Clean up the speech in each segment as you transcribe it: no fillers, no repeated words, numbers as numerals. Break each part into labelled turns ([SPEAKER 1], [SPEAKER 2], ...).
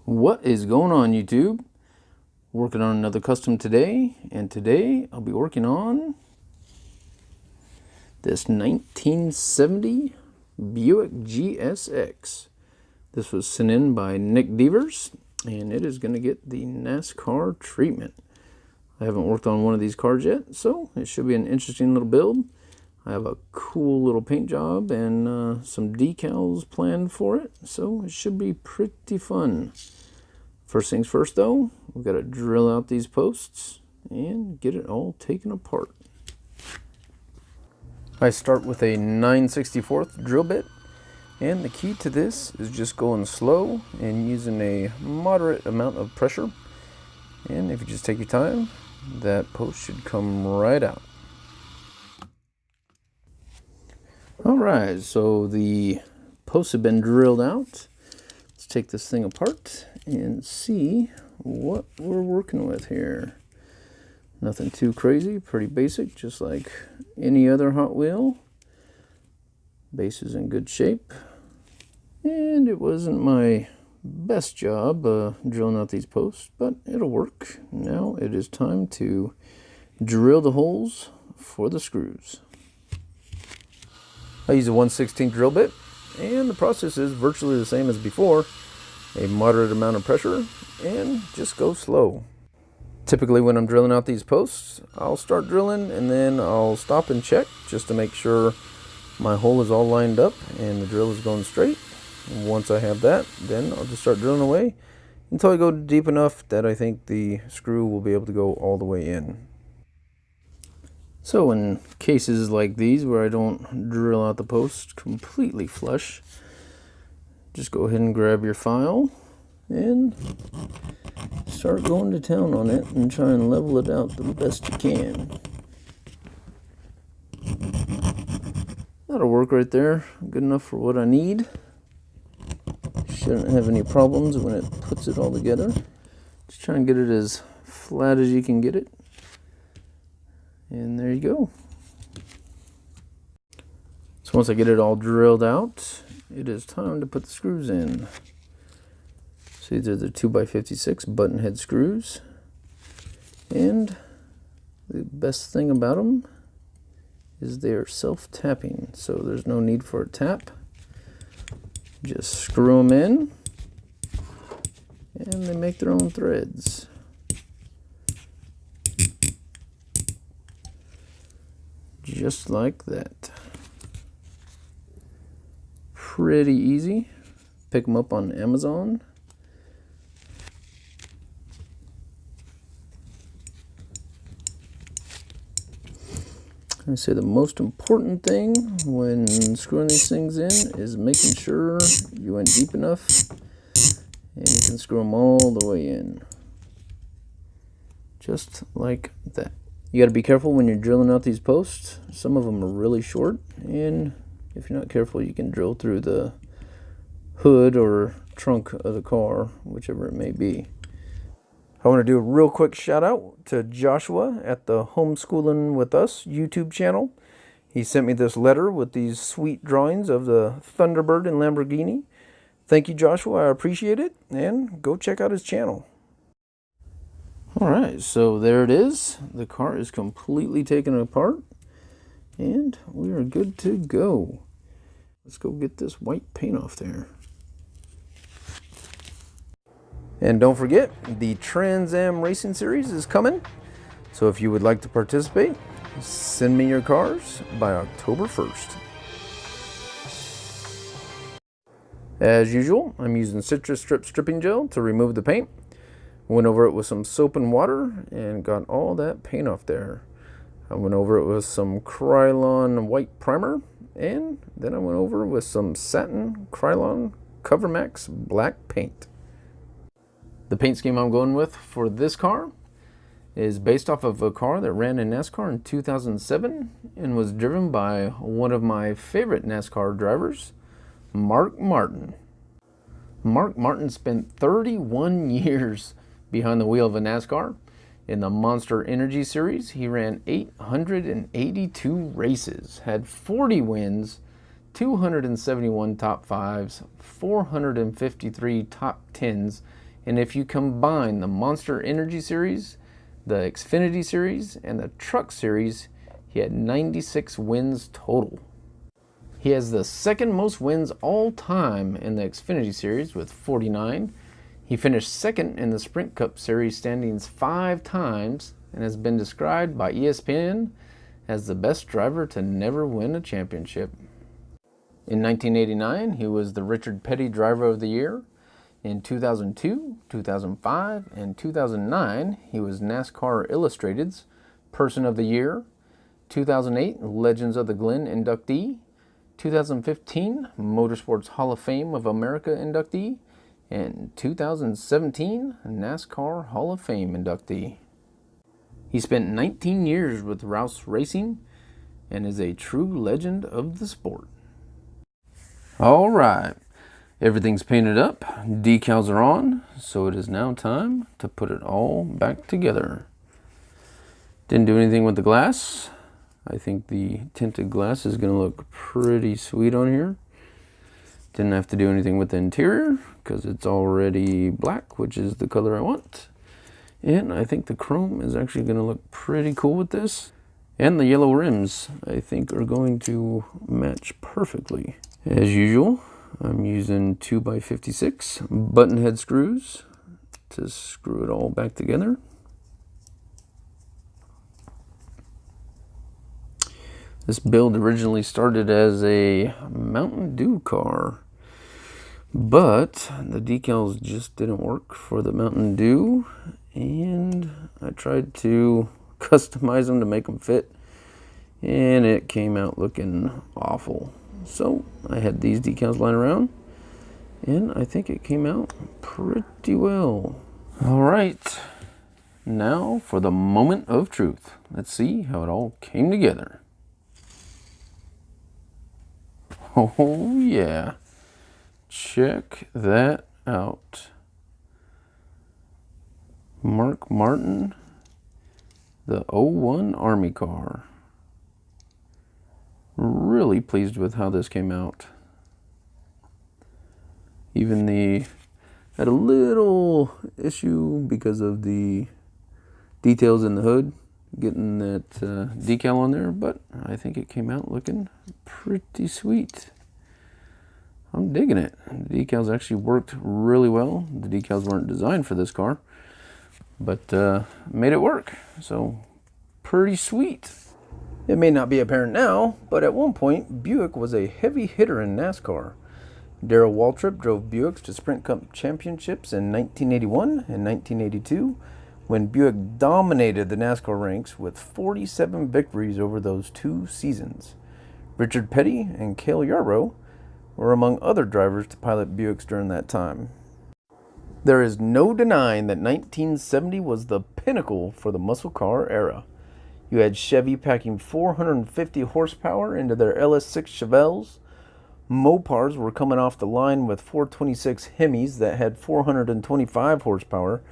[SPEAKER 1] What is going on, YouTube? Working on another custom today, and today I'll be working on this 1970 Buick GSX. This was sent in by Nick Devers, and it is going to get the Nascar treatment. I haven't worked on one of these cars yet, so it should be an interesting little build. I have a cool little paint job and some decals planned for it, so it should be pretty fun. First things first though, we've got to drill out these posts and get it all taken apart. I start with a 9/64 drill bit, and the key to this is just going slow and using a moderate amount of pressure. And if you just take your time, that post should come right out. Alright, so the posts have been drilled out. Let's take this thing apart and see what we're working with here. Nothing too crazy, pretty basic, just like any other Hot Wheel. Base is in good shape. And it wasn't my best job drilling out these posts, but it'll work. Now it is time to drill the holes for the screws. I use a 1/16 drill bit, and the process is virtually the same as before. A moderate amount of pressure, and just go slow. Typically when I'm drilling out these posts, I'll start drilling and then I'll stop and check just to make sure my hole is all lined up and the drill is going straight. And once I have that, then I'll just start drilling away until I go deep enough that I think the screw will be able to go all the way in. So in cases like these where I don't drill out the post completely flush, just go ahead and grab your file and start going to town on it and try and level it out the best you can. That'll work right there, good enough for what I need. Shouldn't have any problems when it puts it all together. Just try and get it as flat as you can get it. And there you go. So once I get it all drilled out, it is time to put the screws in. So these are the 2x56 button head screws. And the best thing about them is they are self-tapping, so there's no need for a tap. Just screw them in, and they make their own threads. Just like that. Pretty easy. Pick them up on Amazon. I say the most important thing when screwing these things in is making sure you went deep enough and you can screw them all the way in. Just like that. You got to be careful when you're drilling out these posts. Some of them are really short, and if you're not careful, you can drill through the hood or trunk of the car, whichever it may be. I want to do a real quick shout out to Joshua at the Homeschooling With Us YouTube channel. He sent me this letter with these sweet drawings of the Thunderbird and Lamborghini. Thank you, Joshua. I appreciate it, and go check out his channel. Alright, so there it is. The car is completely taken apart, and we are good to go. Let's go get this white paint off there. And don't forget, the Trans Am Racing Series is coming. So if you would like to participate, send me your cars by October 1st. As usual, I'm using citrus strip stripping gel to remove the paint. Went over it with some soap and water and got all that paint off there. I went over it with some Krylon white primer, and then I went over with some satin Krylon CoverMax black paint. The paint scheme I'm going with for this car is based off of a car that ran in NASCAR in 2007 and was driven by one of my favorite NASCAR drivers, Mark Martin. Mark Martin spent 31 years behind the wheel of a NASCAR. In the Monster Energy Series, he ran 882 races, had 40 wins, 271 top fives, 453 top 10s, And if you combine the Monster Energy Series, the Xfinity Series, and the Truck Series, he had 96 wins total. He has the second most wins all time in the Xfinity Series with 49. He finished second in the Sprint Cup Series standings 5 times and has been described by ESPN as the best driver to never win a championship. In 1989, he was the Richard Petty Driver of the Year. In 2002, 2005, and 2009, he was NASCAR Illustrated's Person of the Year. 2008, Legends of the Glen inductee. 2015, Motorsports Hall of Fame of America inductee. And 2017, NASCAR Hall of Fame inductee. He spent 19 years with Rouse Racing and is a true legend of the sport. All right, everything's painted up, decals are on, so it is now time to put it all back together. Didn't do anything with the glass. I think the tinted glass is going to look pretty sweet on here. Didn't have to do anything with the interior because it's already black, which is the color I want. And I think the chrome is actually going to look pretty cool with this. And the yellow rims, I think, are going to match perfectly. As usual, I'm using 2x56 button head screws to screw it all back together. This build originally started as a Mountain Dew car, but the decals just didn't work for the Mountain Dew, and I tried to customize them to make them fit, and it came out looking awful. So I had these decals lying around, and I think it came out pretty well. All right, now for the moment of truth. Let's see how it all came together. Oh yeah, check that out. Mark Martin, the 01 Army car. Really pleased with how this came out. Even had a little issue because of the details in the hood, getting that decal on there, but I think it came out looking pretty sweet. I'm digging it. The decals actually worked really well. The decals weren't designed for this car, but made it work, so pretty sweet. It may not be apparent now, but at one point, Buick was a heavy hitter in NASCAR. Darrell Waltrip drove Buicks to Sprint Cup championships in 1981 and 1982, when Buick dominated the NASCAR ranks with 47 victories over those 2 seasons. Richard Petty and Cale Yarborough were among other drivers to pilot Buicks during that time. There is no denying that 1970 was the pinnacle for the muscle car era. You had Chevy packing 450 horsepower into their LS6 Chevelles. Mopars were coming off the line with 426 Hemis that had 425 horsepower,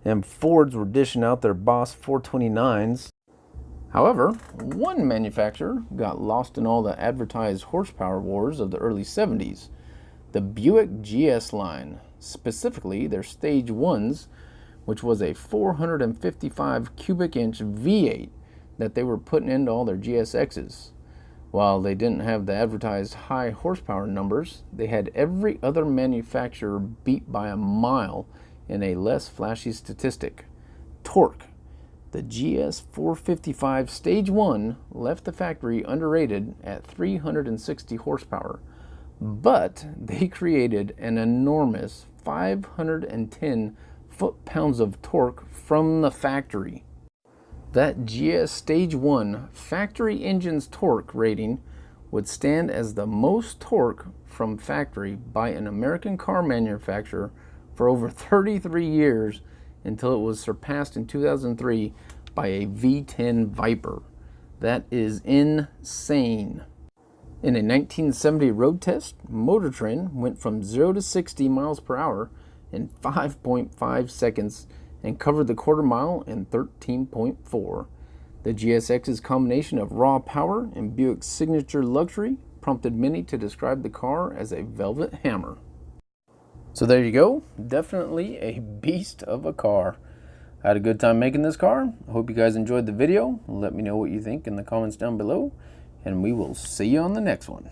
[SPEAKER 1] and Fords were dishing out their Boss 429s. However, one manufacturer got lost in all the advertised horsepower wars of the early 70s, the Buick GS line, specifically their Stage 1s, which was a 455 cubic inch V8 that they were putting into all their GSXs. While they didn't have the advertised high horsepower numbers, they had every other manufacturer beat by a mile in a less flashy statistic: torque. The GS 455 Stage 1 left the factory underrated at 360 horsepower, but they created an enormous 510 foot-pounds of torque from the factory. That GS Stage 1 factory engine's torque rating would stand as the most torque from factory by an American car manufacturer for over 33 years, until it was surpassed in 2003 by a V10 Viper. That is insane. In a 1970 road test, Motor Trend went from 0 to 60 miles per hour in 5.5 seconds and covered the quarter mile in 13.4. The GSX's combination of raw power and Buick's signature luxury prompted many to describe the car as a velvet hammer. So there you go. Definitely a beast of a car. I had a good time making this car. I hope you guys enjoyed the video. Let me know what you think in the comments down below, and we will see you on the next one.